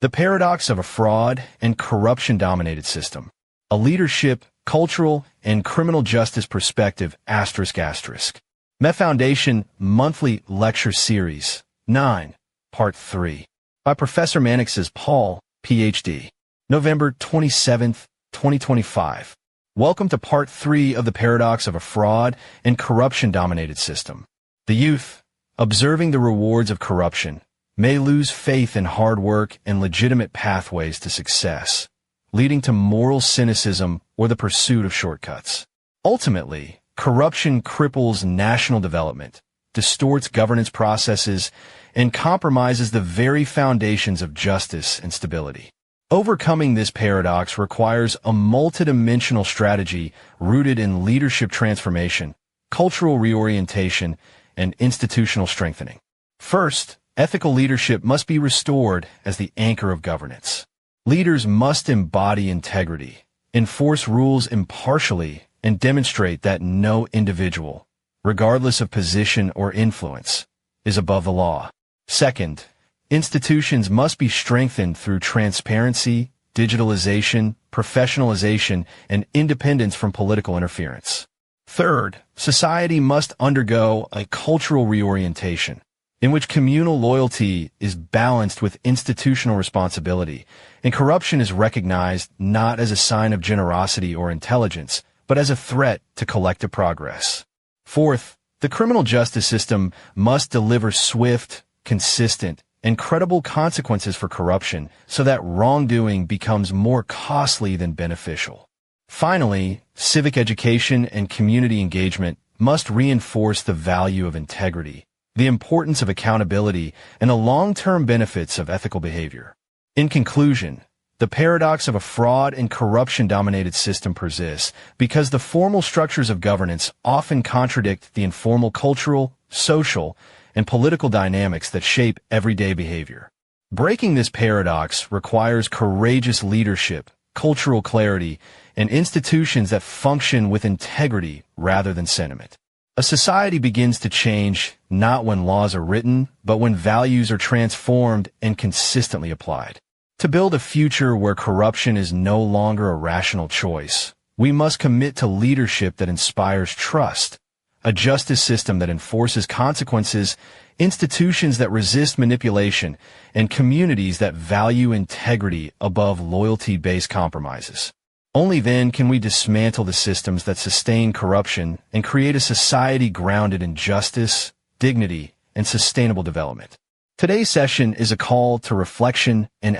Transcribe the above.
The paradox of a fraud and corruption-dominated system. A leadership, cultural, and criminal justice perspective, ***. Met Foundation Monthly Lecture Series 9, Part 3. By Professor Mannixes Paul, Ph.D. November 27, 2025. Welcome to Part 3 of the paradox of a fraud and corruption-dominated system. The youth, observing the rewards of corruption, may lose faith in hard work and legitimate pathways to success, leading to moral cynicism or the pursuit of shortcuts. Ultimately, corruption cripples national development, distorts governance processes, and compromises the very foundations of justice and stability. Overcoming this paradox requires a multidimensional strategy rooted in leadership transformation, cultural reorientation, and institutional strengthening. First, ethical leadership must be restored as the anchor of governance. Leaders must embody integrity, enforce rules impartially, and demonstrate that no individual, regardless of position or influence, is above the law. Second, institutions must be strengthened through transparency, digitalization, professionalization, and independence from political interference. Third, society must undergo a cultural reorientation, in which communal loyalty is balanced with institutional responsibility, and corruption is recognized not as a sign of generosity or intelligence, but as a threat to collective progress. Fourth, the criminal justice system must deliver swift, consistent, and credible consequences for corruption so that wrongdoing becomes more costly than beneficial. Finally, civic education and community engagement must reinforce the value of integrity, the importance of accountability, and the long-term benefits of ethical behavior. In conclusion, the paradox of a fraud and corruption-dominated system persists because the formal structures of governance often contradict the informal cultural, social, and political dynamics that shape everyday behavior. Breaking this paradox requires courageous leadership, cultural clarity, and institutions that function with integrity rather than sentiment. A society begins to change not when laws are written, but when values are transformed and consistently applied. To build a future where corruption is no longer a rational choice, we must commit to leadership that inspires trust, a justice system that enforces consequences, institutions that resist manipulation, and communities that value integrity above loyalty-based compromises. Only then can we dismantle the systems that sustain corruption and create a society grounded in justice, dignity, and sustainable development. Today's session is a call to reflection and action.